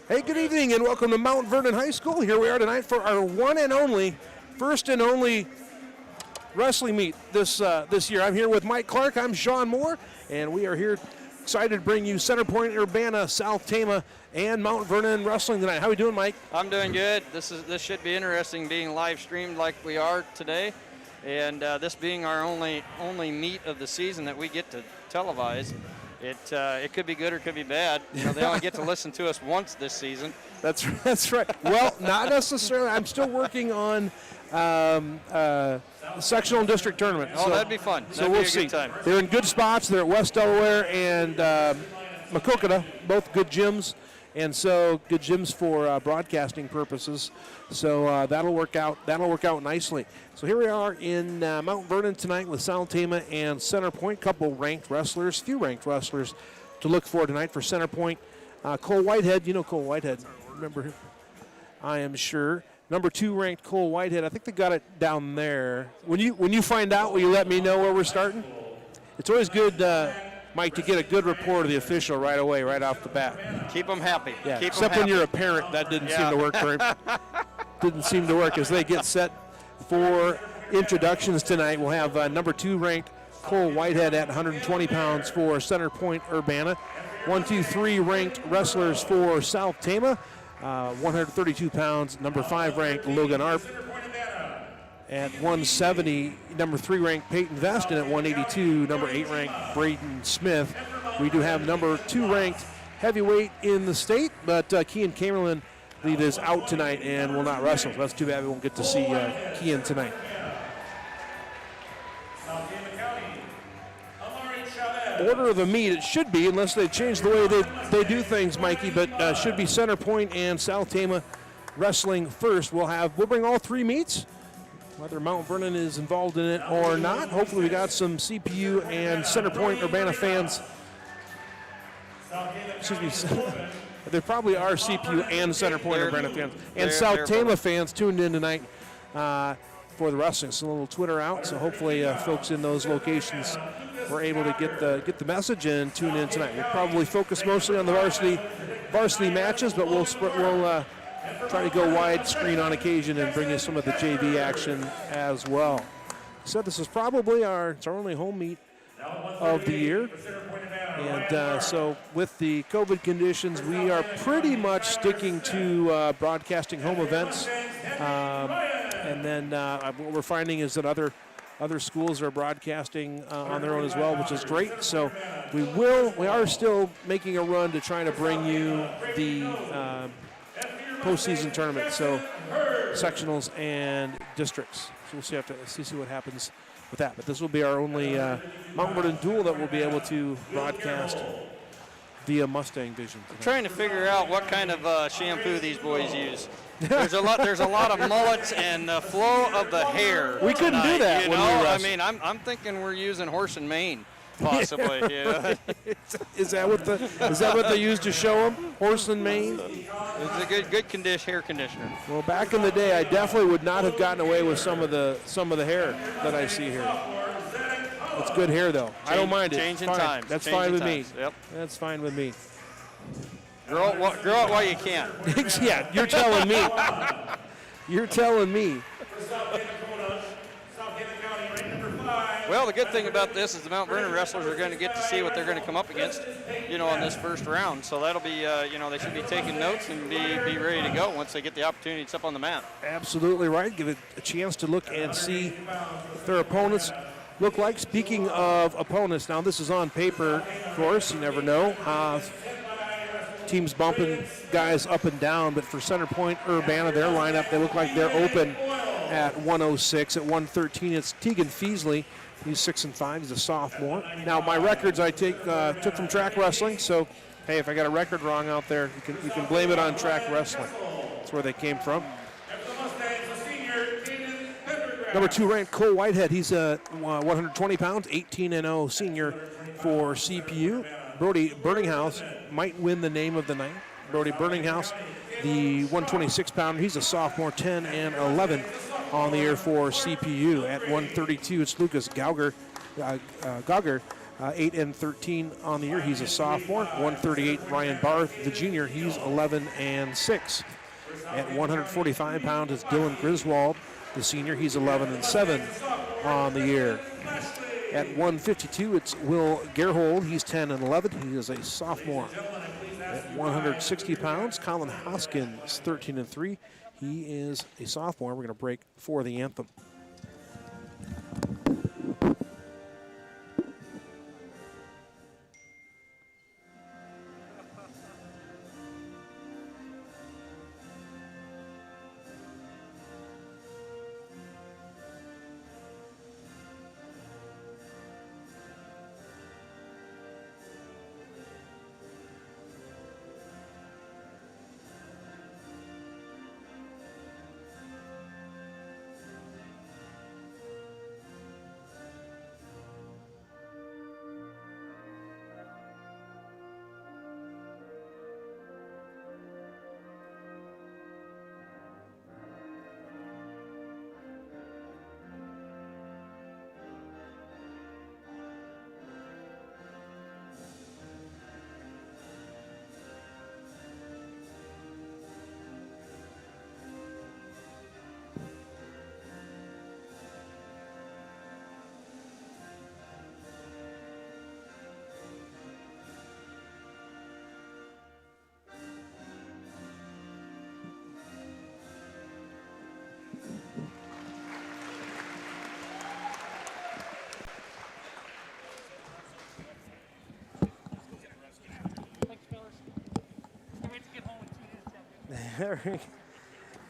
Hey, good evening and welcome to Mount Vernon High School. Here we are tonight for our first and only wrestling meet this year. I'm here with Mike Clark. I'm Sean Moore, and we are here excited to bring you Center Point, Urbana, South Tama, and Mount Vernon wrestling tonight. How are we doing, Mike? I'm doing good. This should be interesting, being live streamed like we are today, and this being our only meet of the season that we get to televise. It could be good or it could be bad. You know, they only get to listen to us once this season. That's right. Well, not necessarily. I'm still working on sectional and district tournament. Oh, so that'd be fun. So we'll see. They're in good spots. They're at West Delaware and Maquoketa, both good gyms, and so good gyms for broadcasting purposes. So that'll work out. That'll work out nicely. So here we are in Mount Vernon tonight with South Tama and Center Point. Few ranked wrestlers to look for tonight for Center Point. Cole Whitehead, you know Cole Whitehead. Remember him? I am sure. Number 2 ranked Cole Whitehead. I think they got it down there. When you find out, will you let me know where we're starting? It's always good, Mike, to get a good report of the official right away, right off the bat. Keep them happy. Yeah. Keep Except when you're a parent, that didn't seem to work for him. Didn't seem to work as they get set for introductions tonight. We'll have number 2 ranked Cole Whitehead at 120 pounds for Center Point, Urbana. 1, 2, 3 ranked wrestlers for South Tama. 132 pounds, number 5 ranked Logan Arp at 170. Number 3 ranked Peyton Veston at 182. Number 8 ranked Braden Smith. We do have number 2 ranked heavyweight in the state, but Kean Camerlin is out tonight and will not wrestle. So that's too bad we won't get to see Kean tonight. Order of the meet, it should be, unless they change the way they do things, Mikey, but should be Center Point and South Tama wrestling first. We'll bring all 3 meets, whether Mount Vernon is involved in it or not. Hopefully we got some CPU and Center Point Urbana fans. Excuse me. There probably are CPU and Center Point Urbana fans and South Tama fans tuned in tonight for the wrestling. So a little Twitter out, so hopefully folks in those locations were able to get the message and tune in tonight. We'll probably focus mostly on the varsity matches, but we'll try to go widescreen on occasion and bring you some of the JV action as well. So this is probably our only home meet of the year. And so with the COVID conditions, we are pretty much sticking to broadcasting home events. And then what we're finding is that other schools are broadcasting on their own as well, which is great. So we are still making a run to try to bring you the postseason tournament, so sectionals and districts. So we'll have to see what happens with that. But this will be our only Mount Vernon duel that we'll be able to broadcast via Mustang Vision. I'm trying to figure out what kind of shampoo these boys use. There's a lot of mullets and the flow of the hair. We couldn't do that. You know, I mean, I'm thinking we're using horse and mane, possibly. Yeah. Is that what they use to show them? Horse and mane. It's a good hair conditioner. Well, back in the day, I definitely would not have gotten away with some of the hair that I see here. It's good hair, though. I don't mind it. Changing times. That's fine with me. Yep. That's fine with me. Grow it while you can. Yeah, you're telling me. You're telling me. Well, the good thing about this is the Mount Vernon wrestlers are going to get to see what they're going to come up against, you know, on this first round. So that'll be, you know, they should be taking notes and be ready to go once they get the opportunity to step on the mat. Absolutely right. Give it a chance to look and see what their opponents look like. Speaking of opponents, now this is on paper, of course. You never know. Teams bumping guys up and down, but for Center Point, Urbana, their lineup, they look like they're open at 106. At 113, it's Tegan Feasley. He's 6'5". He's a sophomore. Now, my records I took from track wrestling, so, hey, if I got a record wrong out there, you can blame it on track wrestling. That's where they came from. Number 2 ranked Cole Whitehead. He's 120 pounds, 18-0 senior for CPU. Brody Burninghouse might win the name of the night. Brody Burninghouse, the 126-pounder. He's a sophomore, 10-11 on the year for CPU. At 132, it's Lucas Gauger 8-13 on the year. He's a sophomore. 138, Ryan Barth, the junior. He's 11-6. At 145 pounds is Dylan Griswold, the senior. He's 11-7 on the year. At 152, it's Will Gerhold. He's 10-11. He is a sophomore. At 160 pounds, Colin Hoskins, 13-3. He is a sophomore. We're going to break for the anthem.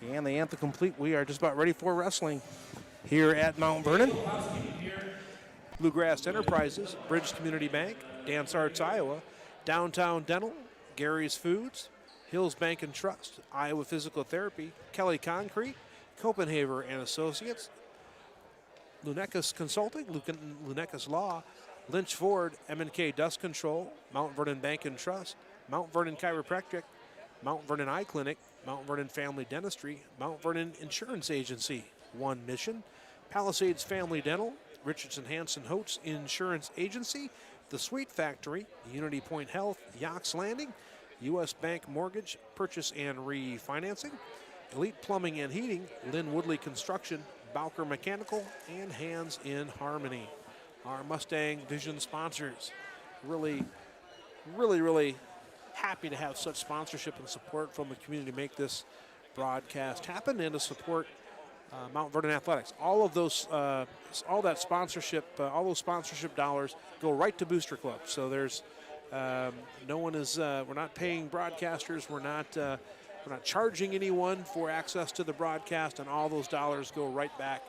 And the anthem complete. We are just about ready for wrestling here at Mount Vernon. Bluegrass Enterprises, Bridge Community Bank, Dance Arts Iowa, Downtown Dental, Gary's Foods, Hills Bank and Trust, Iowa Physical Therapy, Kelly Concrete, Copenhaver and Associates, Lunecas Consulting, Lunecas Law, Lynch Ford, M&K Dust Control, Mount Vernon Bank and Trust, Mount Vernon Chiropractic, Mount Vernon Eye Clinic, Mount Vernon Family Dentistry, Mount Vernon Insurance Agency, One Mission, Palisades Family Dental, Richardson Hanson Holtz Insurance Agency, The Sweet Factory, Unity Point Health, Yox Landing, U.S. Bank Mortgage, Purchase and Refinancing, Elite Plumbing and Heating, Lynn Woodley Construction, Bowker Mechanical, and Hands in Harmony. Our Mustang Vision sponsors. Really happy to have such sponsorship and support from the community to make this broadcast happen and to support Mount Vernon Athletics. All of those, all that sponsorship, all those sponsorship dollars go right to Booster Club. So there's no one is. We're not paying broadcasters. We're not charging anyone for access to the broadcast, and all those dollars go right back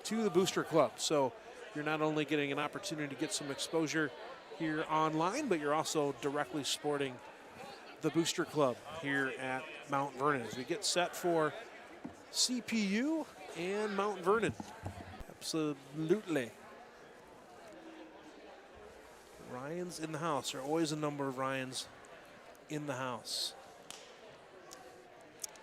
to the Booster Club. So you're not only getting an opportunity to get some exposure here online, but you're also directly supporting the Booster Club here at Mount Vernon as we get set for CPU and Mount Vernon. Absolutely. Ryans in the house. There are always a number of Ryans in the house.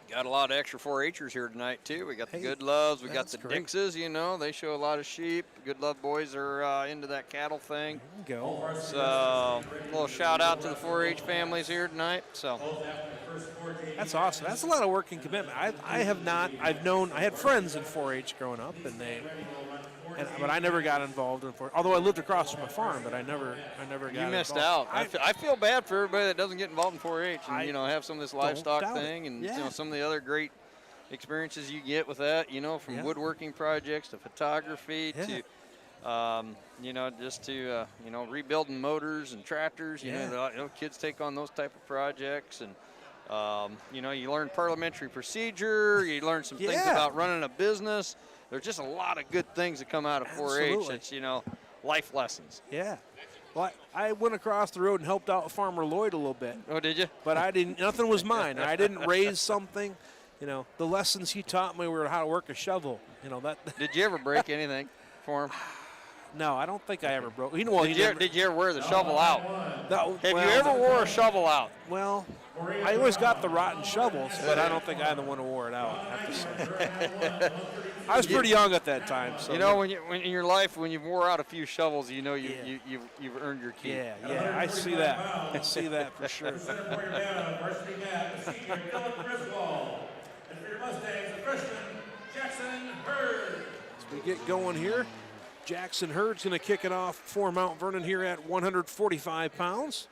Got a lot of extra 4-H'ers here tonight, too. We got the Good Loves. We got the Dixes, you know. They show a lot of sheep. Good Love boys are into that cattle thing. There you go. So, a little shout-out to the 4-H families here tonight. So, that's awesome. That's a lot of work and commitment. I had friends in 4-H growing up, but I never got involved in 4-H. Although I lived across from a farm, but I never got involved. You missed out. I feel bad for everybody that doesn't get involved in 4-H and, have some of this livestock thing and, some of the other great experiences you get with that, from woodworking projects to photography to, just to, rebuilding motors and tractors. Kids take on those type of projects and, you learn parliamentary procedure. You learn some things about running a business. There's just a lot of good things that come out of 4-H. It's, life lessons. Yeah. Well, I went across the road and helped out Farmer Lloyd a little bit. Oh, did you? But nothing was mine. I didn't raise something. The lessons he taught me were how to work a shovel. Did you ever break anything for him? No, I don't think I ever broke. Did you ever wear the shovel out? No. Have you ever wore a shovel out? Well, I always got the rotten shovels, but I don't think I'm the one who wore it out, I have to say. I was pretty young at that time. So you know, when in your life, when you've wore out a few shovels, you know you've earned your keep. Yeah, I see that. I see that for sure. As we get going here, Jackson Hurd's going to kick it off for Mount Vernon here at 145 pounds.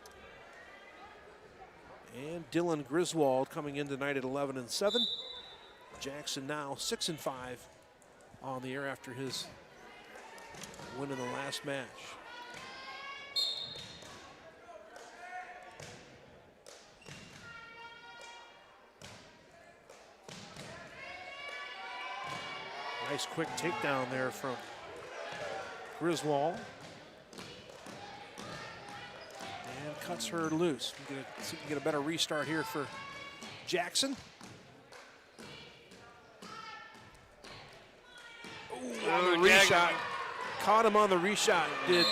And Dylan Griswold coming in tonight at 11-7. Jackson now 6-5 on the air after his win in the last match. Nice quick takedown there from Griswold. And cuts her loose. See if we can get a better restart here for Jackson. Ooh, on the reshot. Caught him on the reshot, did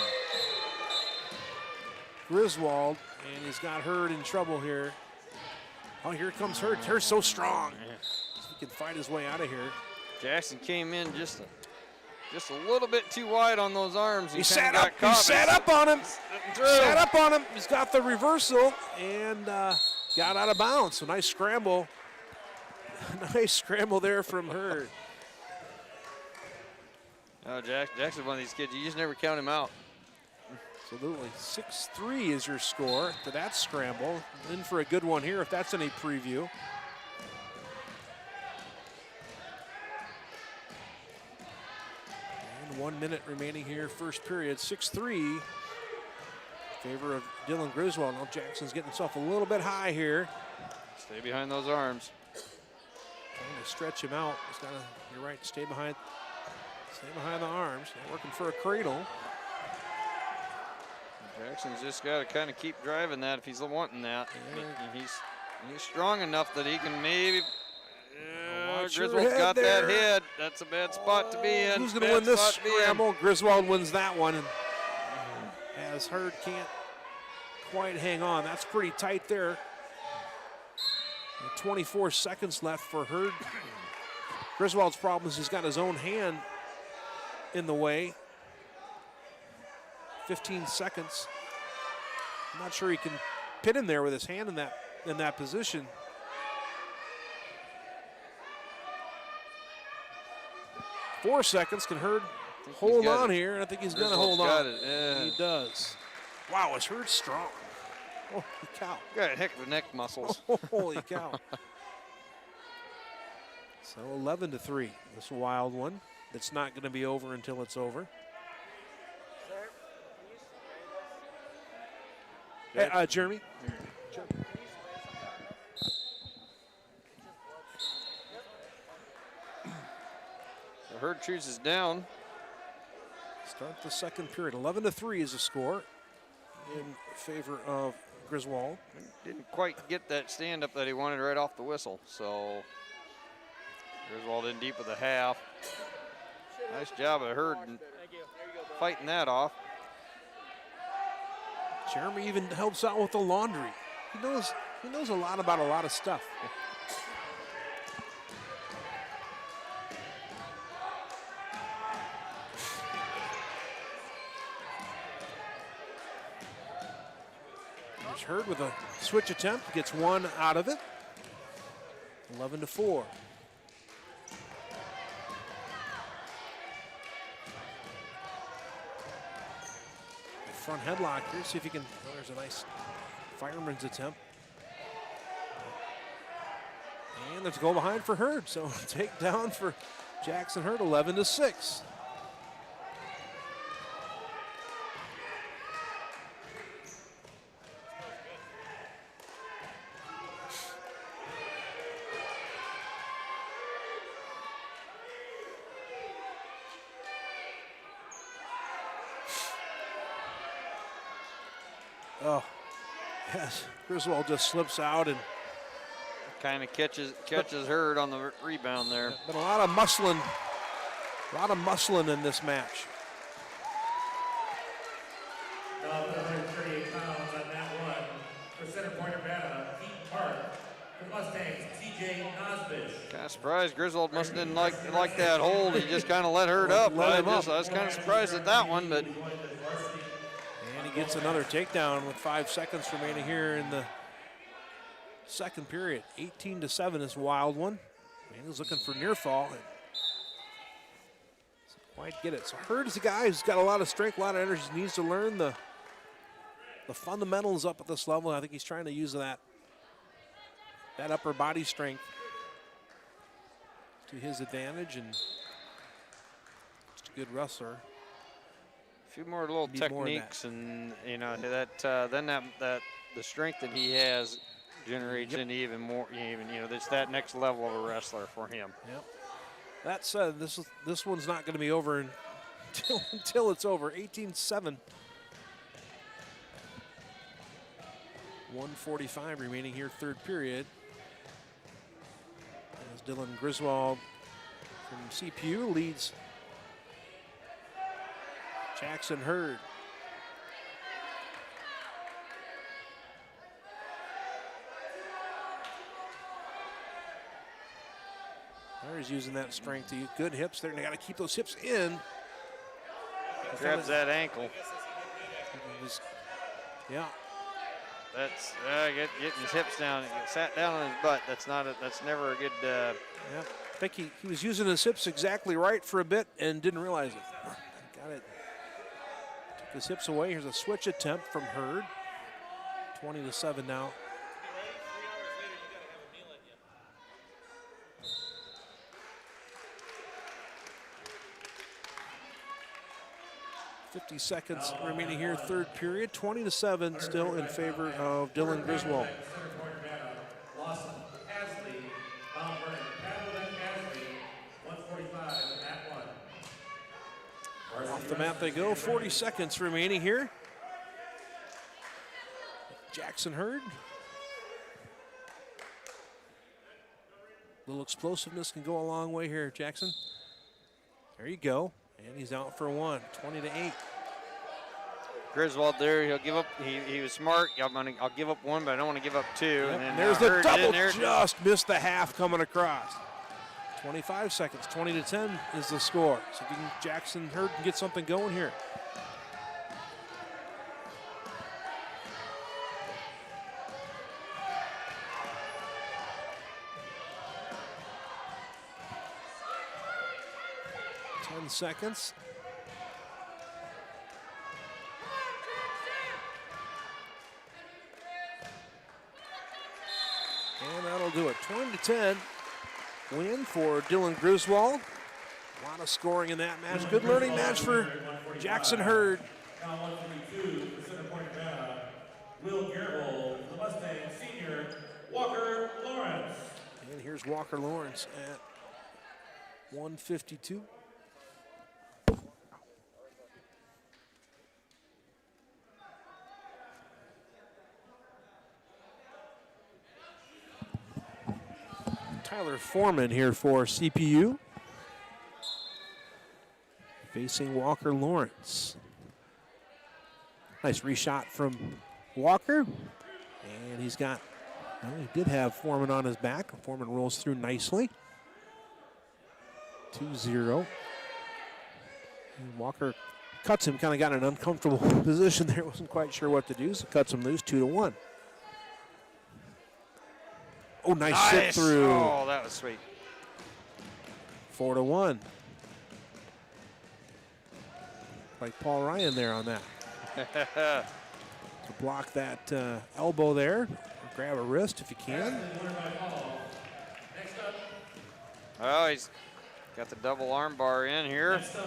Griswold, and he's got Hurd in trouble here. Oh, here comes Hurd. Hurd's so strong. So he can fight his way out of here. Jackson came in just a little bit too wide on those arms. He sat up. He sat up on him. Sat up on him. He's got the reversal and got out of bounds. So nice scramble. Nice scramble there from Hurd. Oh, Jackson's one of these kids. You just never count him out. Absolutely. 6-3 is your score to that scramble. In for a good one here if that's any preview. And 1 minute remaining here, first period. 6-3 in favor of Dylan Griswold. Now Jackson's getting himself a little bit high here. Stay behind those arms. Trying to stretch him out. He's got to, you're right, stay behind the arms. Not working for a cradle. Jackson's just got to kind of keep driving that if he's wanting that. He's strong enough that he can maybe. Griswold's got that head. That's a bad spot to be in. Who's going to win this scramble? Griswold wins that one. And as Hurd can't quite hang on. That's pretty tight there. 24 seconds left for Hurd. Griswold's problem is he's got his own hand in the way. 15 seconds. I'm not sure he can pin him there with his hand in that position. Four seconds. Can Hurd hold on here? And I think he's going to hold on. Yeah. He does. Wow, is Hurd strong? Holy cow. Got a heck of neck muscles. Holy cow. So 11-3. This wild one. That's not going to be over until it's over. Hey, Jeremy. The Hurd chooses down. Start the second period. 11-3 is the score in favor of Griswold. Didn't quite get that stand up that he wanted right off the whistle. So Griswold in deep with a half. Nice job of Hurd fighting that off. Jeremy even helps out with the laundry. He knows a lot about a lot of stuff. There's Hurd with a switch attempt, gets one out of it. 11-4. Front headlock here, see if he can, oh, there's a nice fireman's attempt. And there's a goal behind for Hurd, so takedown for Jackson Hurd, 11-6. Oh, yes. Griswold just slips out and kind of catches Hurd on the rebound there. Been a lot of muscling in this match. 138 pounds on that one. For center point Urbana, Pete Park. Kind of surprised Griswold must have didn't like that hold. He just kind of let Hurd up. I was kind of surprised at that one, but. And he gets another takedown with 5 seconds remaining here in the second period. 18-7 is a wild one. Man, he's looking for near fall. And doesn't quite get it. So Hurd is a guy who's got a lot of strength, a lot of energy. He needs to learn the fundamentals up at this level. I think he's trying to use that upper body strength to his advantage, and just a good wrestler. A few more little techniques, and you know that then that the strength that he has generates into even more, you know, it's that next level of a wrestler for him. Yep. That said, this one's not going to be over until it's over. 18-7. 1:45 remaining here, third period. As Dylan Griswold from CPU leads Jackson Hurd. He's using that strength to use good hips there, and they got to keep those hips in. Grabs that ankle. Yeah. That's getting his hips down. He sat down on his butt. That's never a good. Yeah, I think he was using his hips exactly right for a bit and didn't realize it. Got it. Took his hips away. Here's a switch attempt from Hurd. 20-7 now. 50 seconds remaining here, third period. 20-7 still in favor of Dylan Griswold. Off the mat they go. 40 seconds remaining here. Jackson Hurd. A little explosiveness can go a long way here, Jackson. There you go. And he's out for one, 20-8. Griswold there, he'll give up. He was smart. I'll give up one, but I don't want to give up two. Yep. And then there's the double, there. just missed the half coming across. 25 seconds, 20-10 is the score. So if you can, Jackson Hurd can get something going here. Seconds. And that'll do it. 20-10 win for Dylan Griswold. A lot of scoring in that match. Good learning match for Jackson Hurd. Now 142, the center point man, Will Gerbil, the Mustang senior, Walker Lawrence. And here's Walker Lawrence at 152. Tyler Foreman here for CPU. Facing Walker Lawrence. Nice reshot from Walker. And he's got, well, he did have Foreman on his back. Foreman rolls through nicely. 2-0. And Walker cuts him, kind of got in an uncomfortable position there. Wasn't quite sure what to do, so cuts him loose, 2-1. Oh, nice sit through. Oh, that was sweet. 4-1. Like Paul Ryan there on that. To block that elbow there. Grab a wrist if you can. Oh, he's got the double arm bar in here. Just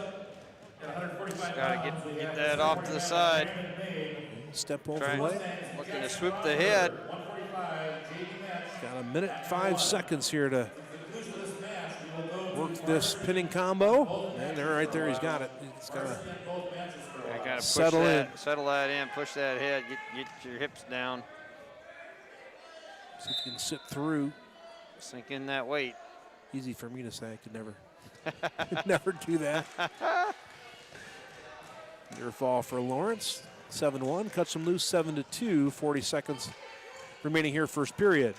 got to get that off to the side. Step over the way. Looking to swoop the head. Got a minute, 5 seconds here to work this pinning combo. And there, right there, he's got it. He's got to settle in. Settle that in, push that head, get your hips down. See if you can sit through. Sink in that weight. Easy for me to say, I could never do that. Near fall for Lawrence. 7-1, cuts him loose 7-2, 40 seconds remaining here, first period.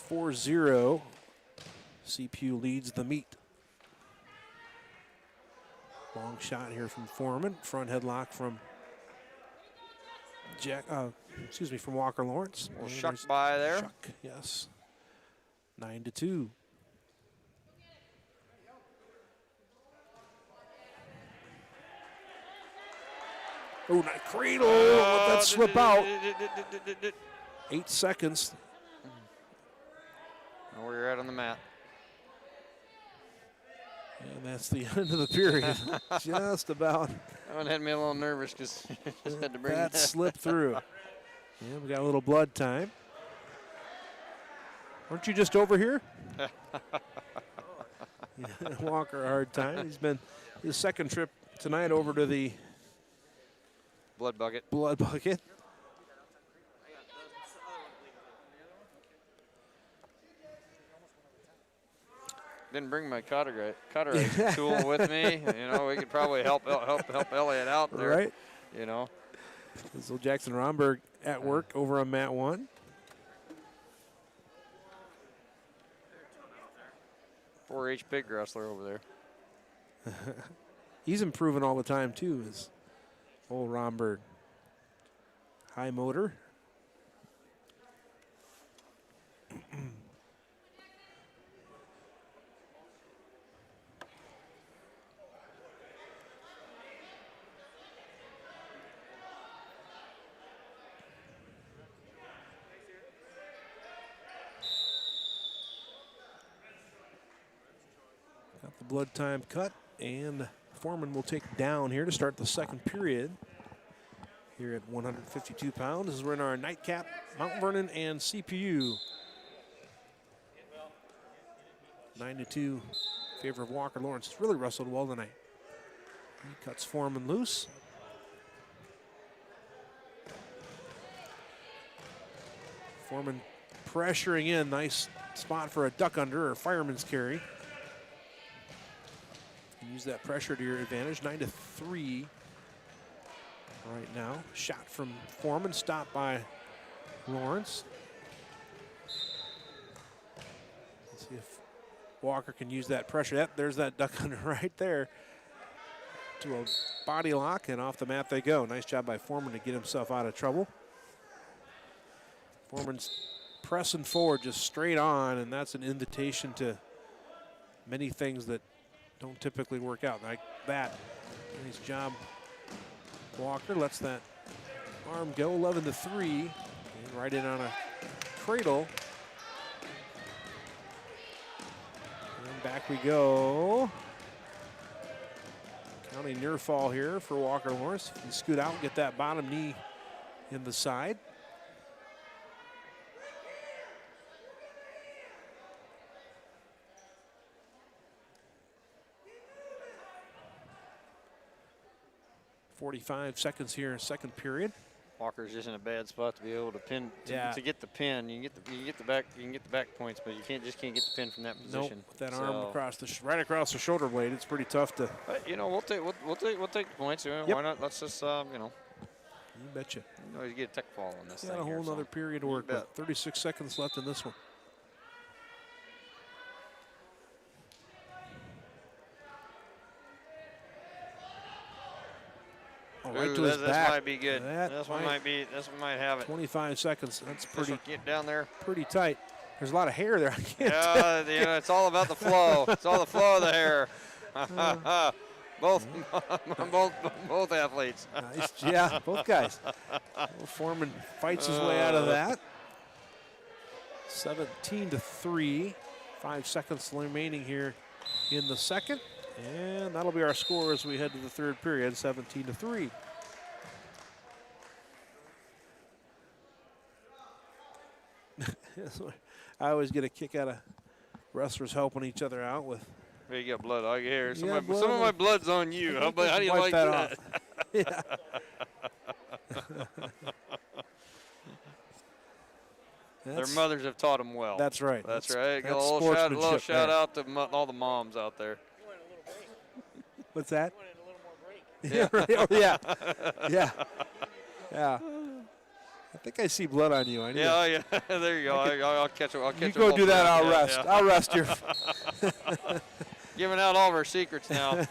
4-0. CPU leads the meet. Long shot here from Foreman. Front headlock from from Walker Lawrence. Well, Shuck by there. Shuck, yes. 9-2. Oh, nice cradle. Let that slip out. 8 seconds. Know where you're at on the mat. And that's the end of the period. Just about. That one had me a little nervous because just had to bring that slipped through. Yeah, we got a little blood time. Aren't you just over here? Walker a hard time. He's been his second trip tonight over to the blood bucket. Blood bucket. Didn't bring my cauterizing tool with me. You know, we could probably help Elliot out there. Right. You know. So Jackson Romberg at work over on mat 1. .4H pig wrestler over there. He's improving all the time too, is old Romberg. High motor. Got the blood time cut, and Foreman will take down here to start the second period. Here at 152 pounds, as we're in our nightcap, Mount Vernon and CPU. 9-2 favor of Walker Lawrence. He's really wrestled well tonight. He cuts Foreman loose. Foreman pressuring in. Nice spot for a duck under or fireman's carry. Use that pressure to your advantage. 9-3 right now. Shot from Foreman, stopped by Lawrence. Let's see if Walker can use that pressure. Yep, there's that duck under right there. To a body lock, and off the mat they go. Nice job by Foreman to get himself out of trouble. Foreman's pressing forward just straight on, and that's an invitation to many things that don't typically work out like that. Nice job. Walker lets that arm go. 11-3. And right in on a cradle. And back we go. Counting near fall here for Walker Lawrence. He can scoot out and get that bottom knee in the side. .45 seconds here, second period. Walker's just in a bad spot to be able to pin to get the pin. You can get the back points, but you can't get the pin from that position. Nope, with that arm across right across the shoulder blade, it's pretty tough to. You know, we'll take the points. Yep. Why not? Let's just you know. You betcha. You always get a tech fall on this thing. Got a whole nother period to work with. 36 seconds left in this one. Oh, right to his back. This might be good. This one might have it. 25 seconds. That's pretty. Get down there. Pretty tight. There's a lot of hair there. I can't you know, it's all about the flow. It's all the flow of the hair. both athletes. Nice. Yeah, both guys. Foreman fights his way out of that. 17-3. 5 seconds remaining here in the second. And that'll be our score as we head to the third period, 17-3. I always get a kick out of wrestlers helping each other out with. You got blood all here. Some of my blood's on you. How do you like that? Yeah. Their mothers have taught them well. That's right. That's right. Got a little shout out to all the moms out there. What's that? Yeah. Yeah. Yeah. Yeah. I think I see blood on you. I need Yeah, yeah. There you go. I'll catch it. you go do that. I'll rest. Yeah. I'll rest your. Giving out all of our secrets now.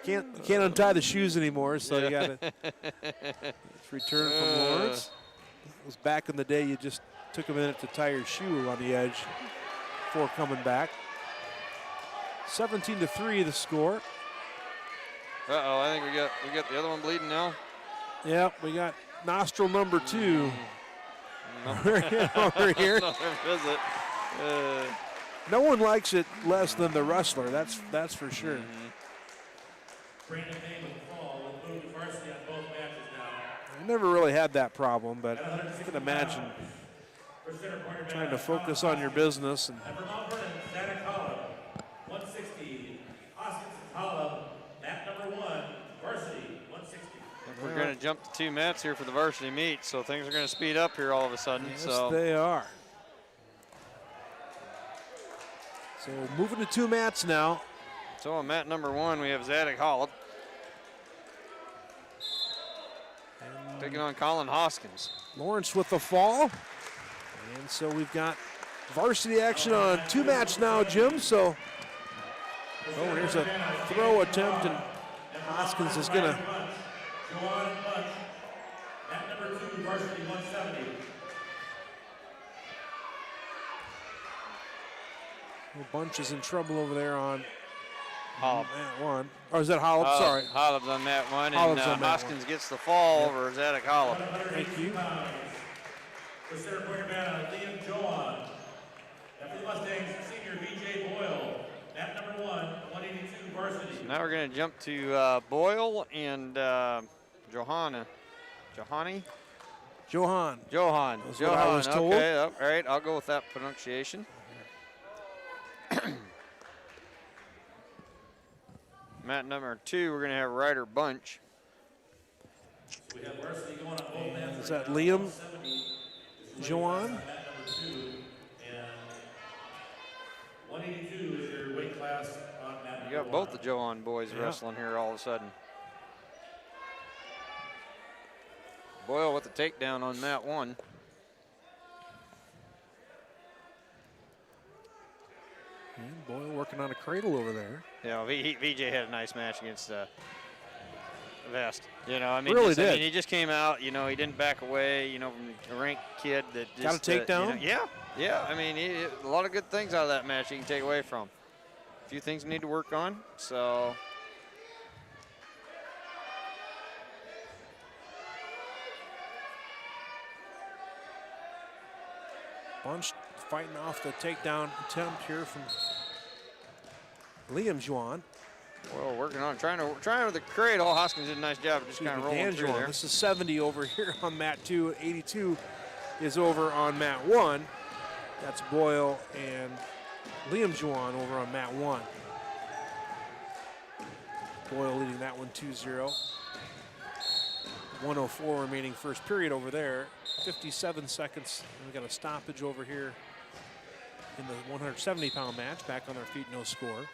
You can't untie the shoes anymore, so you got to return from Lawrence. It was back in the day. You just took a minute to tie your shoe on the edge before coming back. 17-3 the score. Uh-oh, I think we got the other one bleeding now. Yep, we got nostril number 2. Over here. Another visit. No one likes it less than the wrestler. That's for sure. Brandon May with the fall. Will move to varsity on both matches now. I never really had that problem, but you can imagine For center corner trying to focus on your business. And And for Mount Vernon, Santa Collab, 160. Hoskins and Collab, mat number 1, varsity, 160. We're going to jump to 2 mats here for the varsity meet, so things are going to speed up here all of a sudden. yes, So they are. So moving to 2 mats now. So on mat number 1, we have Zadok Hollop taking on Colin Hoskins. Lawrence with the fall. And so we've got varsity action on 2 mats now, Jim. So, oh, here's a throw attempt, and Hoskins is going to. Joanne Bunch, mat number 2, varsity, 170. Bunch is in trouble over there on Hollop. mat 1. Or is that Hollop? Sorry. Hollop's on mat 1, and Hollop's on mat Hoskins gets the fall over Zadok Hollop. Thank you. For center corner man, Liam Joan. And for the Mustangs, senior VJ Boyle, mat number 1, 182 varsity. Now we're going to jump to Boyle and Johanni. Johan. Johan. That's what I was told. Okay, all right, I'll go with that pronunciation. Mat number 2, we're going to have Ryder Bunch. We have varsity going on both mats. Is that Liam Johan? Mat number 2, and 182 is your weight class on mat number 1. You got both the Johan boys wrestling here all of a sudden. Boyle with the takedown on mat 1. And Boyle working on a cradle over there. Yeah, VJ had a nice match against Vest. You know, I mean, Really did. I mean, he just came out. You know, he didn't back away. You know, from a ranked kid that just Got a takedown? you know, yeah. I mean, a lot of good things out of that match he can take away from. A few things we need to work on. So. Bunch fighting off the takedown attempt here from Liam Juan. Well, working on trying with the cradle. Hoskins did a nice job of just kind of rolling through there. This is 70 over here on mat 2. 82 is over on mat 1. That's Boyle and Liam Juan over on mat 1. Boyle leading that one 2-0. 1:04 remaining first period over there. 57 seconds. We got a stoppage over here in the 170-pound match. Back on their feet, no score.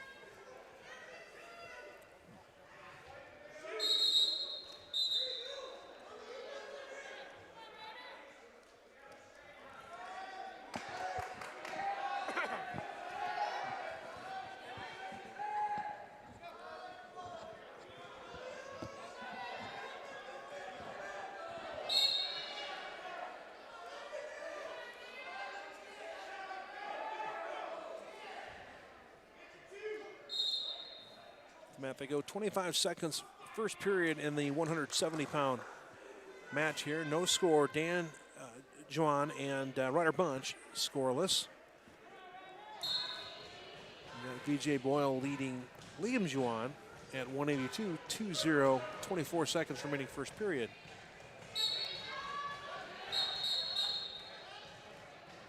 Matt, they go 25 seconds first period in the 170-pound match here. No score. Dan Juan and Ryder Bunch scoreless. You got VJ Boyle leading Liam Juan at 182, 2-0, 24 seconds remaining first period.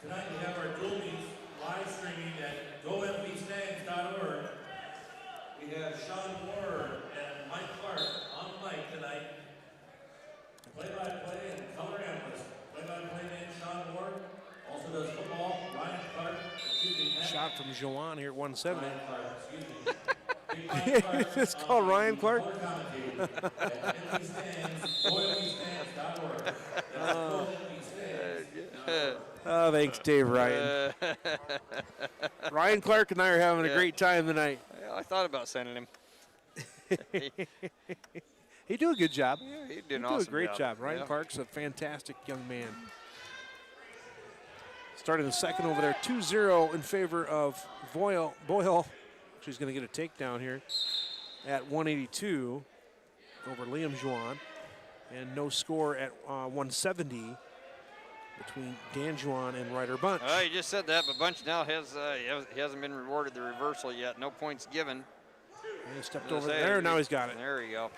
Tonight we have our dual meets live streaming at gomvstangs.org. We have Sean Moore and Mike Clark on mic tonight. Play-by-play and color analyst. Play-by-play man Sean Moore. Also does football, Ryan Clark. Shot from Juan here at 170. Ryan Clark, excuse me. Clark It's called Ryan Clark. color commentator at gomvstangs.org. Oh, thanks, Dave Ryan. Ryan Clark and I are having a great time tonight. I thought about sending him. He do a good job. Yeah, he He did an do awesome a great job. Ryan Yeah. Clark's a fantastic young man. Starting the second over there, 2-0 in favor of Boyle. She's going to get a takedown here at 182 over Liam Juan. And no score at 170 between Dan Juan and Ryder Bunch. You just said that, but Bunch now he hasn't been rewarded the reversal yet. No points given. And he stepped over there, now he's got it. There you go.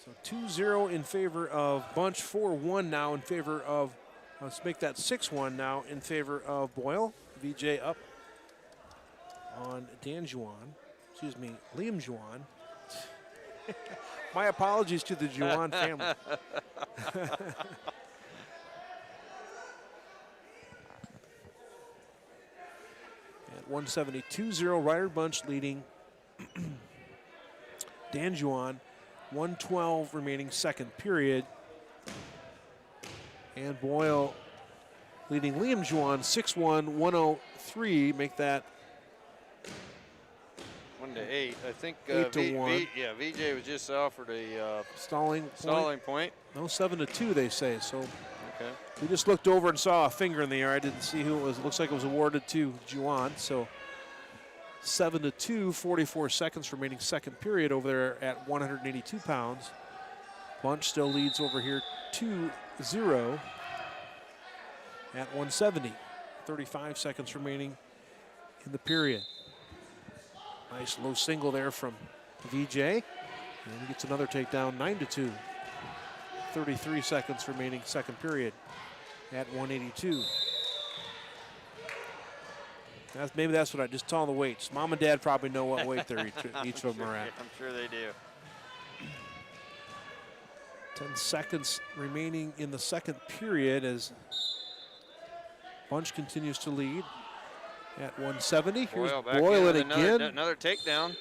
So 2-0 in favor of Bunch, 4-1 now in favor of, let's make that 6-1 now in favor of Boyle. VJ up on Dan Juan, Liam Juan. My apologies to the Juan family. At 170, 2-0, Ryder Bunch leading Dan Juan. 1:12 remaining second period. And Boyle leading Liam Juan 6-1, 103. Make that 1-8. I think 8-1. VJ was just offered a stalling point. No, 7-2 they say. So Okay. we just looked over and saw a finger in the air. I didn't see who it was. It looks like it was awarded to Juan. So 7-2, 44 seconds remaining second period over there at 182 pounds. Bunch still leads over here 2-0 at 170. 35 seconds remaining in the period. Nice low single there from VJ. And he gets another takedown, 9-2. 33 seconds remaining second period at 182. Maybe that's what I just tell the weights. Mom and Dad probably know what weight they're each of them are at. I'm sure they do. 10 seconds remaining in the second period as Bunch continues to lead at 170. Here's Boyle it again. Another takedown.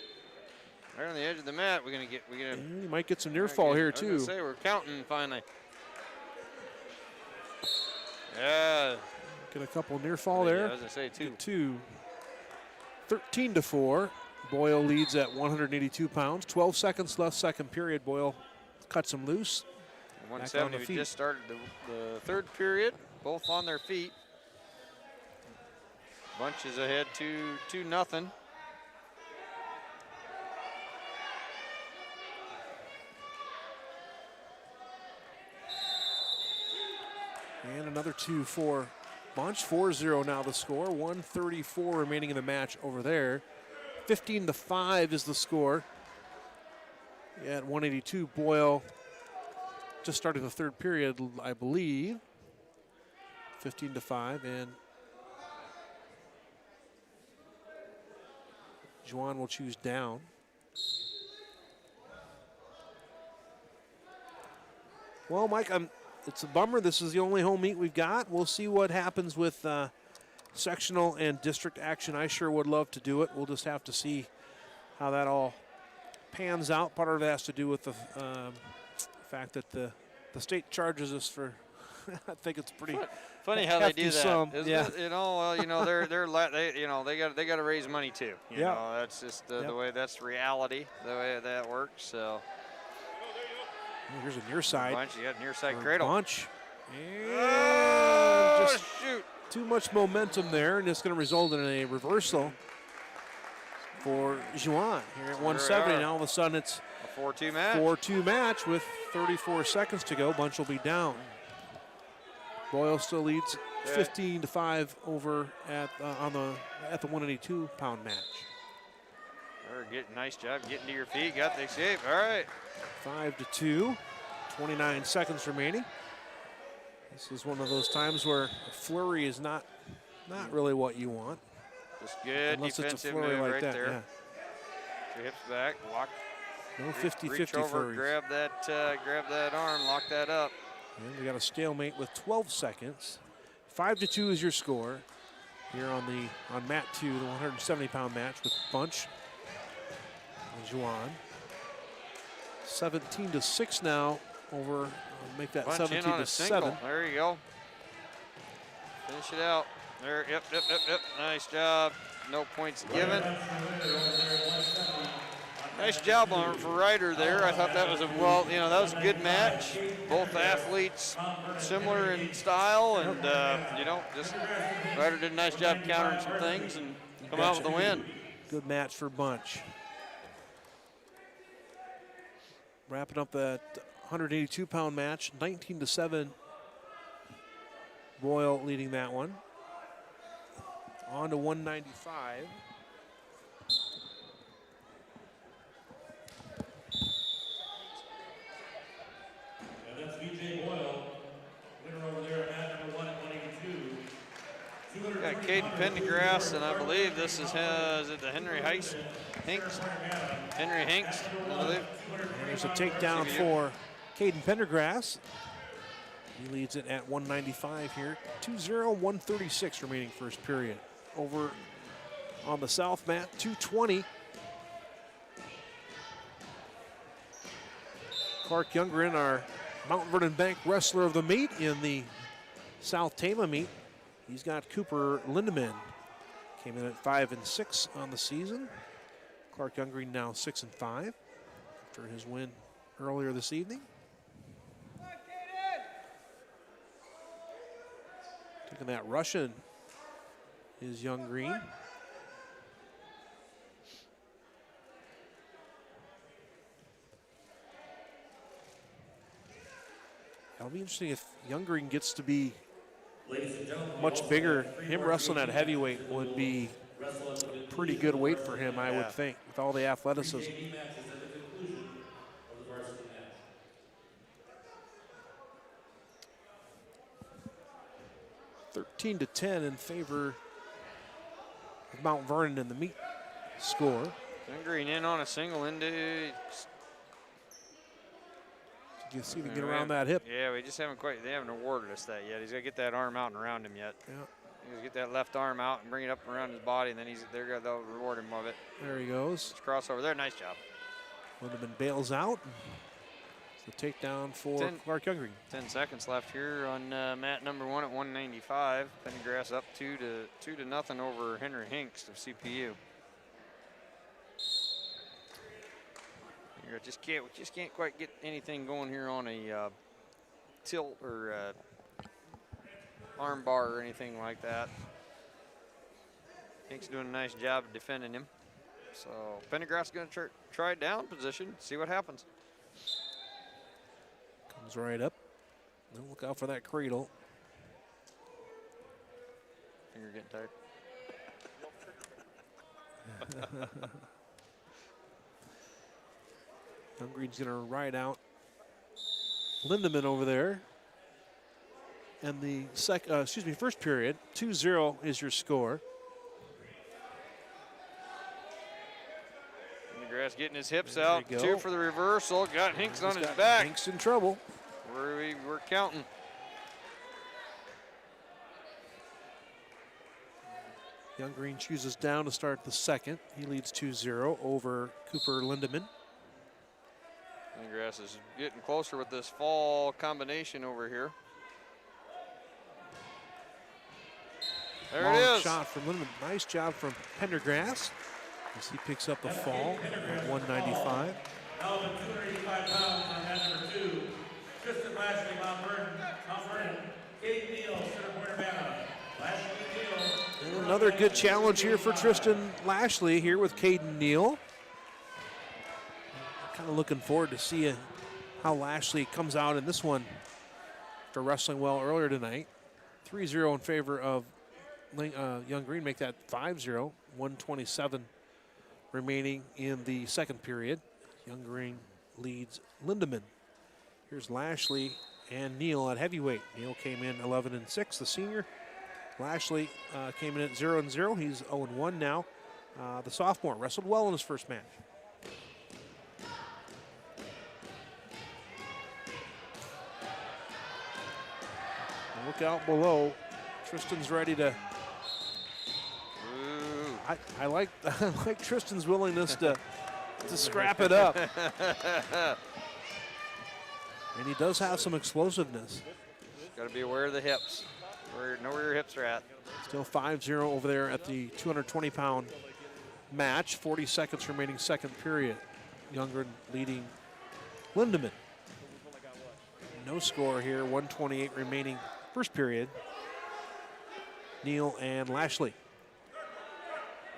Right on the edge of the mat. And you might get some near fall here too. Say we're counting finally. Yeah. Get a couple near fall there. Yeah, I was gonna say two. 13-4. Boyle leads at 182 pounds. 12 seconds left second period. Boyle cuts him loose. 170. We just started the third period. Both on their feet. Bunch is ahead 2-0. And another 2 for Bunch. 4-0 now the score. 1:34 remaining in the match over there. 15-5 is the score. At 182, Boyle just started the third period, I believe. 15-5, and Juan will choose down. Well, Mike, it's a bummer. This is the only home meet we've got. We'll see what happens with sectional and district action. I sure would love to do it. We'll just have to see how that all pans out. Part of it has to do with the fact that the state charges us for. I think it's pretty funny how they do that. Sum. Yeah. It? They got to raise money too. You know, that's just the way. That's reality. The way that works. So. Here's a near side. Bunch, you got near side cradle. Bunch. And just shoot. Too much momentum there, and it's going to result in a reversal for Juan here at 170. Now all of a sudden it's a 4-2 match. 4-2 match with 34 seconds to go. Bunch will be down. Boyle still leads 15-5 over at the 182-pound match. Nice job getting to your feet. Got the escape. All right. 5-2. 29 seconds remaining. This is one of those times where a flurry is not really what you want. Just good unless defensive it's a flurry move like right that. there. Yeah. 2 hips back. Walk. No 50-50 reach over, flurries. grab that arm, lock that up. And we got a stalemate with 12 seconds. 5-2 is your score here on mat 2, the 170-pound match with Bunch and Juan. 17-6 now over, make that Bunch 17 in on to a single. 7. There you go. Finish it out. There, yep. Nice job. No points given. Nice job for Ryder there. I thought that was that was a good match. Both athletes similar in style, and just Ryder did a nice job countering some things and come out with a win. Good match for Bunch. Wrapping up that 182-pound match, 19 to 7. Royal leading that one. On to 195. And that's BJ Boyle, winner over there, mat number 1 at 182. Got Caden Pendergrass, and I believe this is it the Henry Hinks? Henry Hinks, I believe. And there's a takedown for Caden Pendergrass. He leads it at 195 here. 2-0, 136 remaining first period. Over on the south mat, 220. Clark Youngren, our Mount Vernon Bank wrestler of the meet in the South Tama meet. He's got Cooper Lindemann. Came in at 5-6 on the season. Clark Youngren now 6-5 after his win earlier this evening. Taking that Russian is Young Green. It'll be interesting if Young Green gets to be much bigger. Him wrestling at heavyweight would be a pretty good weight for him, I would think, with all the athleticism. 13 to 10 in favor of Mount Vernon in the meet score. Young Green in on a single into. You see if he can get around that hip. Yeah, we just they haven't awarded us that yet. He's got to get that arm out and around him yet. Yeah. He's got to get that left arm out and bring it up around his body, and then they'll reward him of it. There he goes. Just cross over there. Nice job. Lindemann bails out. It's the takedown for Clark Younggreen. 10 seconds left here on mat number 1 at 195. Pendergrass up 2-0 over Henry Hinks of CPU. Just can't quite get anything going here on a tilt or arm bar or anything like that. Hinks doing a nice job of defending him. So Pendergrass is going to try down position, see what happens. Comes right up. Don't look out for that cradle. Finger getting tired. Younggreen's going to ride out Lindemann over there. And the first period, 2-0 is your score. Pendergrass getting his hips out. 2 for the reversal. Got Hinks on his back. Hinks in trouble. We're counting. Younggreen chooses down to start the second. He leads 2-0 over Cooper Lindemann. Pendergrass is getting closer with this fall combination over here. There Long it is. Shot from Lindemann. Nice job from Pendergrass as he picks up the fall at 195. Now the 285 pounds on mat number 2. Tristan Lashley, Mount Vernon. Kate Neal, center corner man. Lashley Neal. Another good challenge here for Tristan Lashley here with Caden Neal. Kind of looking forward to seeing how Lashley comes out in this one after wrestling well earlier tonight. 3-0 in favor of Young Green, make that 5-0. 127 remaining in the second period. Young Green leads Lindemann. Here's Lashley and Neal at heavyweight. Neal came in 11-6, the senior. Lashley came in at 0-0. He's 0-1 now. The sophomore wrestled well in his first match. Look out below. Tristan's ready to. I like Tristan's willingness to scrap it up. And he does have some explosiveness. Got to be aware of the hips. Know where your hips are at. Still 5-0 over there at the 220-pound match. 40 seconds remaining second period. Youngren leading Lindemann. No score here, 128 remaining first period. Neal and Lashley.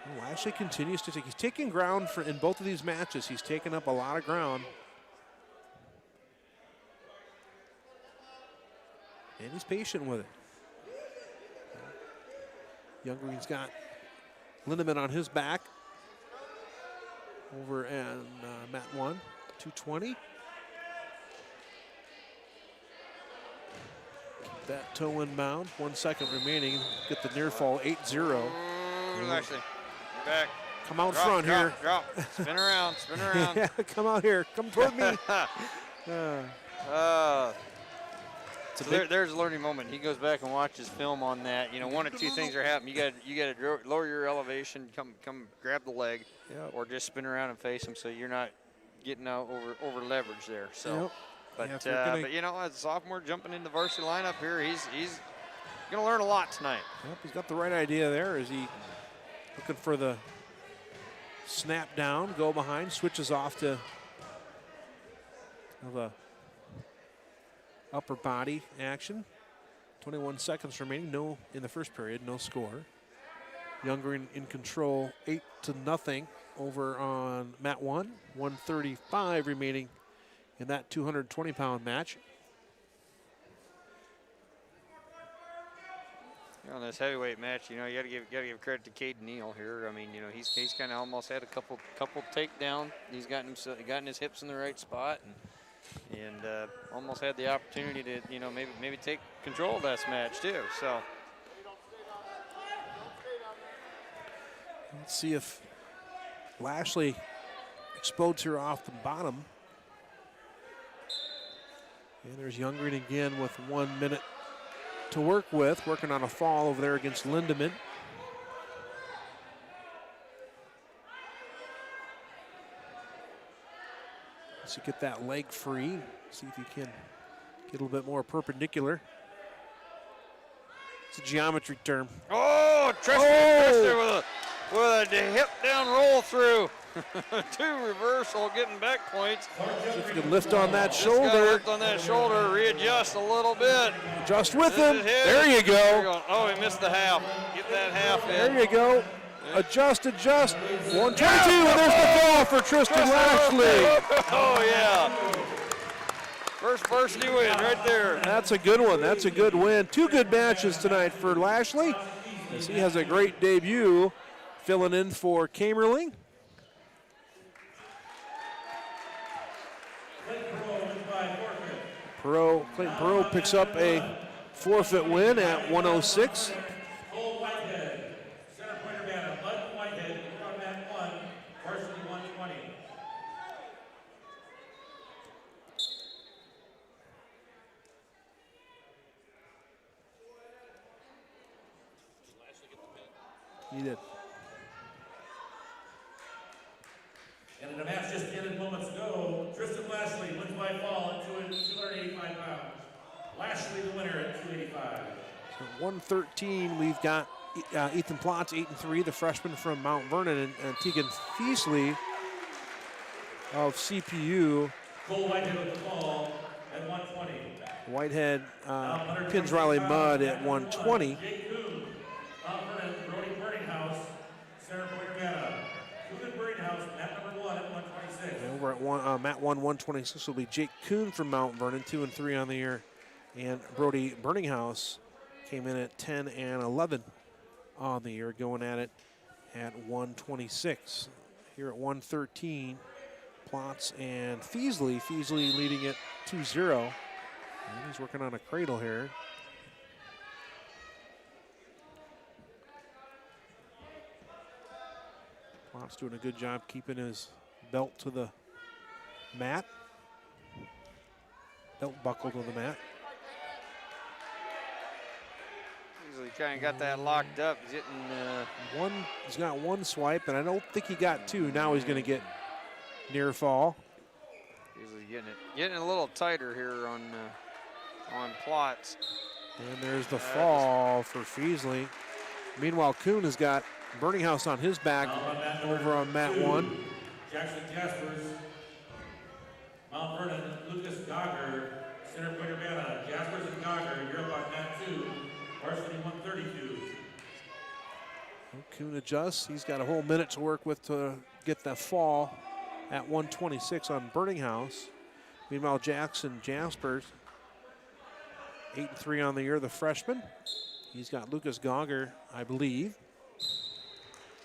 Well, Lashley continues to take, he's taking ground in both of these matches. He's taken up a lot of ground. And he's patient with it. Youngren's got Lindemann on his back. Over and mat 1, 220. That toe inbound, 1 second remaining. Get the near fall, 8-0. Lashley, back. Come out front here. Drop. Spin around, spin around. Yeah, come out here. Come toward me. So there's a learning moment. He goes back and watches film on that. You know, one of two things are happening. You got to lower your elevation, come grab the leg, Yep. or just spin around and face him so you're not getting out over leverage there. So, Yep. but Yeah, but you know, as a sophomore jumping in the varsity lineup here, he's gonna learn a lot tonight. Yep, he's got the right idea there. Is he looking for the snap down, go behind, switches off to the upper body action. 21 seconds remaining. No in the first period. No score. Youngren in control, 8-0 over on mat 1. 135 remaining in that 220-pound match. On this heavyweight match, you know, you got to give credit to Caden Neal here. I mean, you know, he's kind of almost had a couple takedown. He's gotten his hips in the right spot and almost had the opportunity to, you know, maybe take control of this match too. So let's see if Lashley explodes her off the bottom. And there's Youngren again with 1 minute to work with, working on a fall over there against Lindemann. So get that leg free, see if you can get a little bit more perpendicular. It's a geometry term. oh, Tristan with a hip down roll through. 2 reversal, getting back points. See if you can lift on that Just shoulder. gotta lift on that shoulder, readjust a little bit. Just with This him. is his. There you There go. Oh, he missed the half. Get that half in. There you go. Adjust. 122, and there's the fall for Tristan Lashley. Oh, yeah. First varsity win right there. That's a good one. That's a good win. 2 good matches tonight for Lashley, as he has a great debut filling in for Kamerling. Clayton Perot picks up a forfeit win at 106. Cole Whitehead, center pointer banner, Bud Whitehead, from mat 1, varsity 120. He did. And in a match just ended moments ago, Tristan Lashley wins by fall at 285 pounds. Lashley the winner at 285. So 113, we've got Ethan Plotz, 8-3, the freshman from Mount Vernon, and Tegan Feasley of CPU. Cole Whitehead with the fall at 120. Whitehead pins Riley Mudd at 120. Jake Kuhn, Mount Vernon, Brody Birdinghouse, center pointer banner. Kuhn and Birdinghouse, mat number 1 at 126. And over at mat 1, 126 will be Jake Kuhn from Mount Vernon, 2-3 on the year. And Brody Birdinghouse came in at 10 and 11 on the year, going at it at 126. Here at 113, Plotz and Feasley. Feasley leading it 2-0. And he's working on a cradle here. Plotz doing a good job keeping his belt to the mat. Belt buckle to the mat. He kind of got that locked up. He's getting He's got 1 swipe, and I don't think he got 2. Now he's going to get near fall. He's getting it a little tighter here on plots. And there's the fall for Feasley. Meanwhile, Kuhn has got Burninghouse on his back over on mat 1. Jackson Jaspers, Mount Vernon, Lucas Gogger, center point Urbana. Jaspers and Gogger, you're up on mat 2, varsity 132. Kuhn adjusts. He's got a whole minute to work with to get the fall at 126 on Burninghouse. Meanwhile, Jackson Jaspers, 8-3 on the year, the freshman. He's got Lucas Gogger, I believe.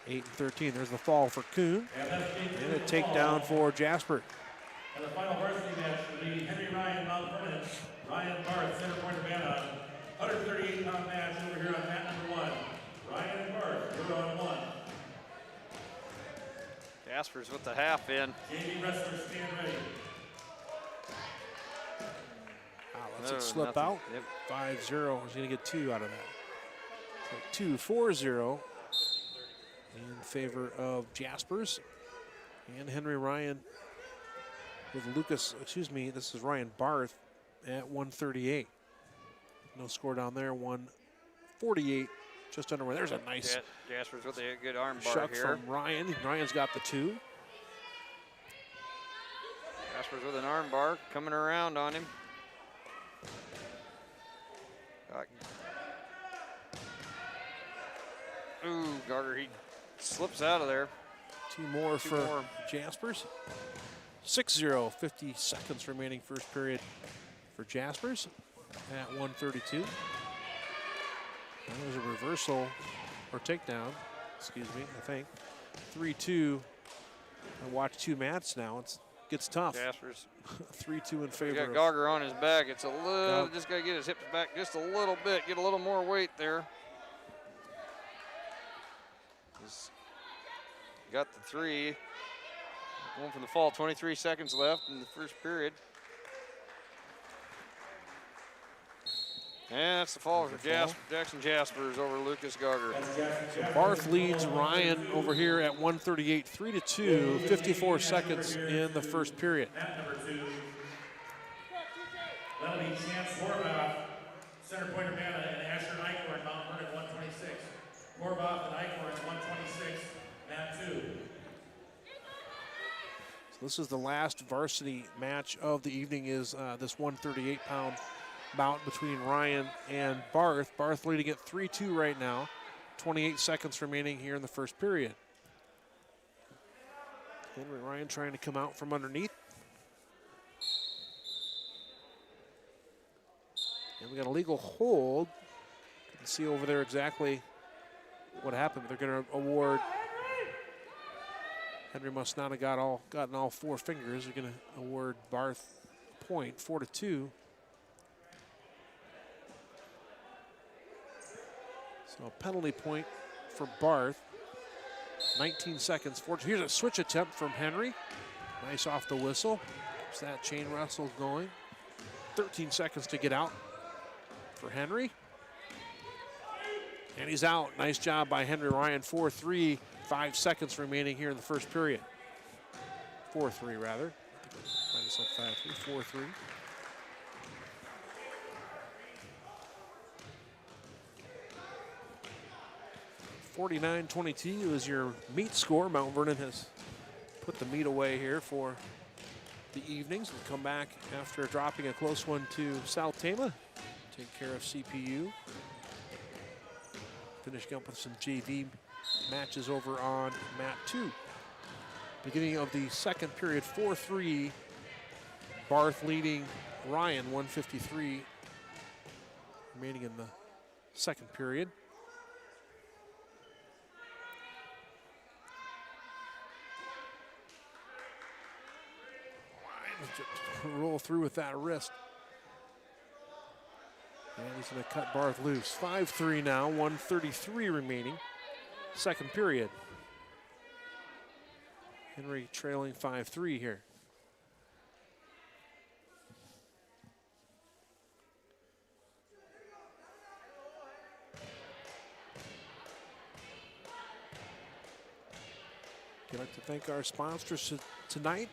8-13. There's the fall for Kuhn. And a takedown for Jasper. And the final varsity match will be Henry Ryan, Mount Vernon, Ryan Barth, center point Urbana. 138-pound match over here on mat number 1. Ryan and Barth, you're on 1. Jaspers with the half in. JV wrestlers stand ready. Lets it slip out. Yep. 5-0. He's going to get 2 out of that. So 2-4-0 in favor of Jaspers. And Henry Ryan with Lucas, this is Ryan Barth at 138. No score down there, 148, just under. There's a nice Jaspers with a good arm bar shot here. from Ryan. Ryan's got the 2. Jaspers with an arm bar coming around on him. Ooh, Gogger, he slips out of there. 2 more for Jaspers. 6-0, 50 seconds remaining first period for Jaspers at 132. That was a reversal or takedown, excuse me, I think. 3-2. I watch 2 mats now. It gets tough. Jaspers. 3-2 in favor. Got of Gogger on his back. It's a little, just got to get his hips back just a little bit, get a little more weight there. He's got the 3. Going from the fall, 23 seconds left in the first period. And that's the fall for Jackson Jaspers over Lucas Gogger. So Barth leads Ryan over here at 138, 3-2, 54 seconds in the first period. Number 2. That'll be Chance Horvath, center point Urbana, and Asher Eichhorn, Mount Vernon, 126. Horvath and Eichhorn, 126, mat 2. So this is the last varsity match of the evening, is this 138-pound bout between Ryan and Barth. Barth leading at 3-2 right now. 28 seconds remaining here in the first period. Henry Ryan trying to come out from underneath. And we got a legal hold. You can see over there exactly what happened. They're going to award. Henry must not have gotten all 4 fingers. They're going to award Barth a point, 4-2. So a penalty point for Barth. 19 seconds. Here's a switch attempt from Henry. Nice off the whistle. Keeps that chain wrestle going. 13 seconds to get out for Henry. And he's out. Nice job by Henry Ryan. 4-3. 5 seconds remaining here in the first period. 4-3 rather. I just said 5-3. 4-3. $49-22 is your meet score. Mount Vernon has put the meat away here for the evenings. We'll come back after dropping a close one to South Tama. Take care of CPU. Finishing up with some JV matches over on mat 2. Beginning of the second period, 4-3. Barth leading Ryan, 153 remaining in the second period. Roll through with that wrist. And he's going to cut Barth loose. 5-3 now, 133 remaining. Second period. Henry trailing 5-3 here. I'd like to thank our sponsors tonight.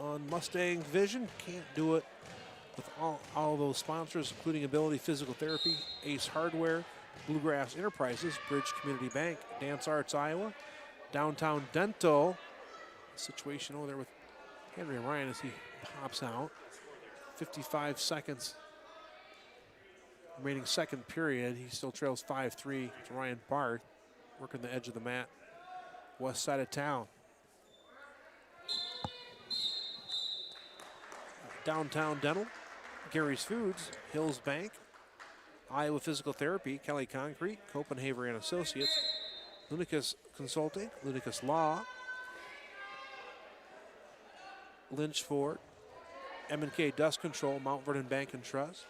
on Mustang Vision. Can't do it with all those sponsors, including Ability Physical Therapy, Ace Hardware, Bluegrass Enterprises, Bridge Community Bank, Dance Arts Iowa, Downtown Dental. Situation over there with Henry Ryan as he pops out. 55 seconds remaining second period. He still trails 5-3 to Ryan Barth, working the edge of the mat, west side of town. Downtown Dental, Gary's Foods, Hills Bank, Iowa Physical Therapy, Kelly Concrete, Copenhagen and Associates, Lunicus Consulting, Lunicus Law, Lynch Ford, M&K Dust Control, Mount Vernon Bank and Trust,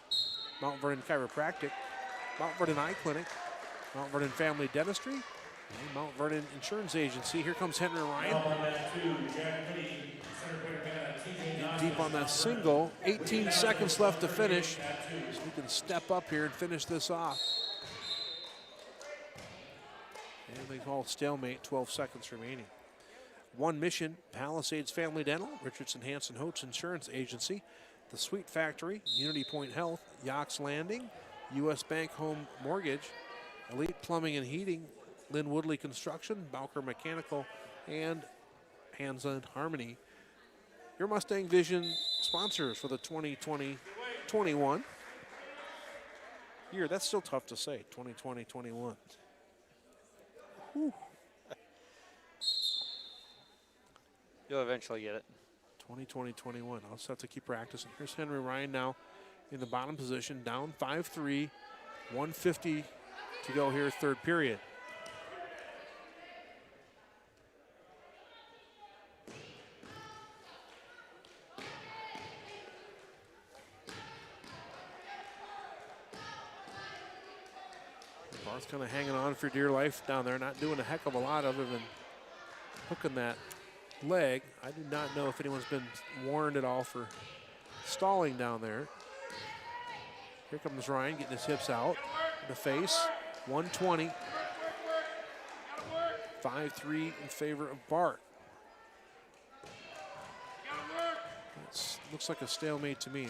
Mount Vernon Chiropractic, Mount Vernon Eye Clinic, Mount Vernon Family Dentistry, and Mount Vernon Insurance Agency. Here comes Henry Ryan. Deep on that single. 18 seconds left to finish. So we can step up here and finish this off. And they call stalemate, 12 seconds remaining. One Mission, Palisades Family Dental, Richardson Hanson Hotes Insurance Agency, The Sweet Factory, Unity Point Health, Yox Landing, U.S. Bank Home Mortgage, Elite Plumbing and Heating, Lynn Woodley Construction, Bowker Mechanical, and Hands-On Harmony. Your Mustang Vision sponsors for the 2020-21 year. That's still tough to say, 2020-21. You'll eventually get it. 2020-21. I'll just have to keep practicing. Here's Henry Ryan now in the bottom position, down 5-3, 150 to go here, third period. Barth's kind of hanging on for dear life down there, not doing a heck of a lot other than hooking that leg. I do not know if anyone's been warned at all for stalling down there. Here comes Ryan getting his hips out. The face, 120. 5-3 in favor of Barth. Looks like a stalemate to me.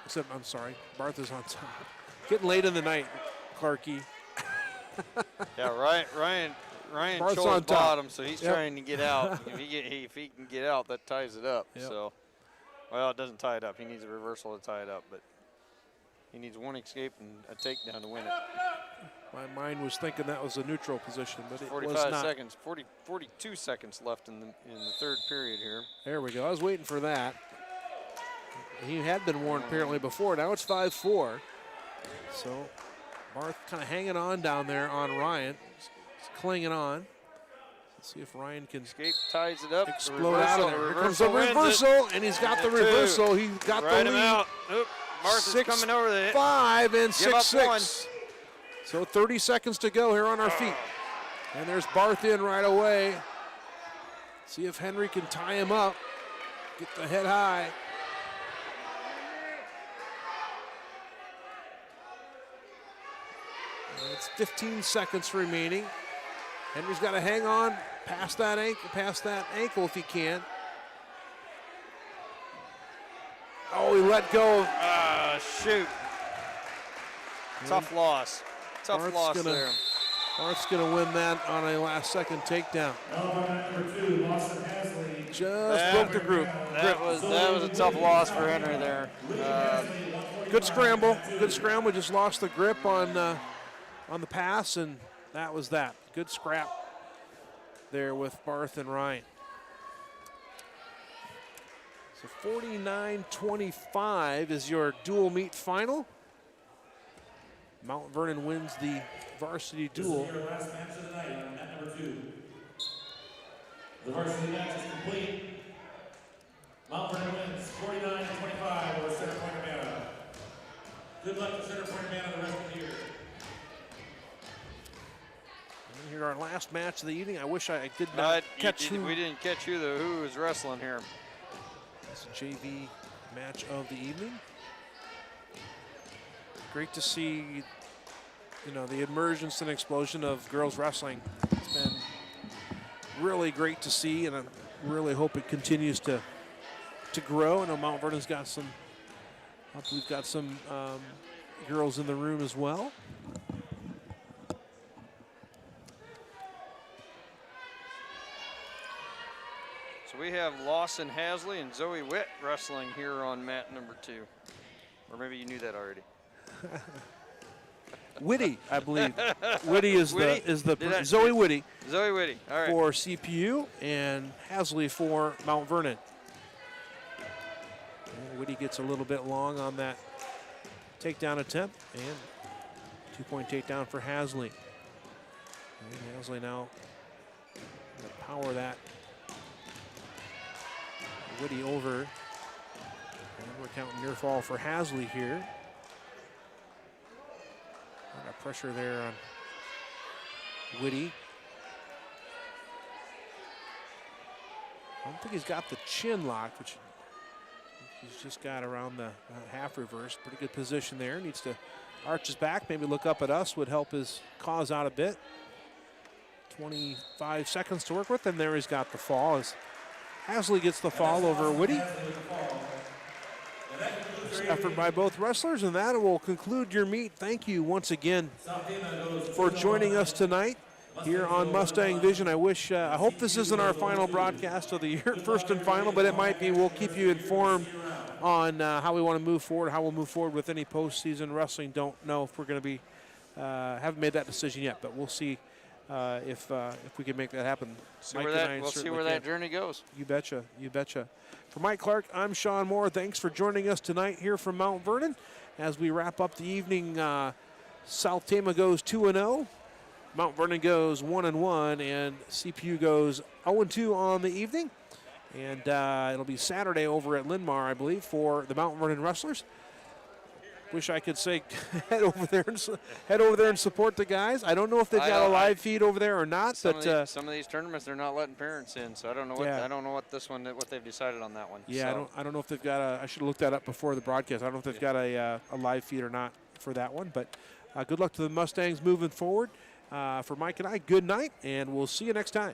Except, I'm sorry, Barth is on top. Getting late in the night, Clarkie. Yeah, Ryan Barth's chose on top. bottom, so he's trying to get out. If he can get out, that ties it up. Yep. So, well, it doesn't tie it up. He needs a reversal to tie it up, but he needs one escape and a takedown to win it. My mind was thinking that was a neutral position, but it was 45 not. seconds, 42 seconds left in the third period here. There we go. I was waiting for that. He had been warned apparently before. Now it's 5-4. So Barth kind of hanging on down there on Ryan. He's clinging on. Let's see if Ryan can Escape ties it up. explode out of there. Here comes the reversal, and he's got the reversal. He got Ride the him lead. out. Oop, Barth is coming over the 5 and Give up 6-6. So 30 seconds to go here on our feet. And there's Barth in right away. See if Henry can tie him up. Get the head high. And it's 15 seconds remaining. Henry's got to hang on past that ankle if he can. Oh, he let go. Shoot. Tough loss. Tough loss there. Barth's going to win that on a last-second takedown. Number 2, Lawson Hasley. Just broke the group. That was a tough loss for Henry there. Good scramble. Good scramble. Just lost the grip on the pass, and that was that. Good scrap there with Barth and Ryan. So 49-25 is your dual meet final. Mount Vernon wins the varsity duel. This is your last match of the night on mat number 2. The varsity match is complete. Mount Vernon wins 49-25 over Center Point Urbana. Good luck to Center Point Urbana the rest of the year. And here our last match of the evening. I wish I did not catch who. We didn't catch who was wrestling here. It's a JV match of the evening. Great to see, the emergence and explosion of girls wrestling. It's been really great to see, and I really hope it continues to grow. I know Mount Vernon's got some. We've got some girls in the room as well. So we have Lawson Hasley and Zoe Witt wrestling here on mat number 2. Or maybe you knew that already. Whitty, I believe. Whitty is Whitty? the Zoe Whitty Zoe Whitty, all right. for CPU and Hasley for Mount Vernon. And Whitty gets a little bit long on that takedown attempt, and 2-point takedown for Hasley. And Hasley now gonna power that Whitty over. And we're counting near fall for Hasley here. A lot of pressure there on Whitty. I don't think he's got the chin lock, which he's just got around the half reverse. Pretty good position there. Needs to arch his back, maybe look up at us, would help his cause out a bit. 25 seconds to work with, and there he's got the fall as Hasley gets the fall over Whitty. Effort by both wrestlers, and that will conclude your meet. Thank you once again for joining us tonight here on Mustang Vision. I hope this isn't our final broadcast of the year, first and final, but it might be. We'll keep you informed on how we want to move forward, how we'll move forward with any postseason wrestling. Don't know if we're going to be, haven't made that decision yet, but we'll see if we can make that happen. We'll see where that journey goes. You betcha, you betcha. For Mike Clark, I'm Sean Moore. Thanks for joining us tonight here from Mount Vernon. As we wrap up the evening, South Tama goes 2-0. Mount Vernon goes 1-1, and CPU goes 0-2 on the evening. And it'll be Saturday over at Linmar, I believe, for the Mount Vernon Wrestlers. Wish I could say head over there and support the guys. I don't know if they've got a live feed over there or not. Some of these tournaments they're not letting parents in, so I don't know what they've decided on that one. Yeah, so. I don't know if they've got I should have looked that up before the broadcast. I don't know if they've got a live feed or not for that one. But good luck to the Mustangs moving forward. For Mike and I, good night, and we'll see you next time.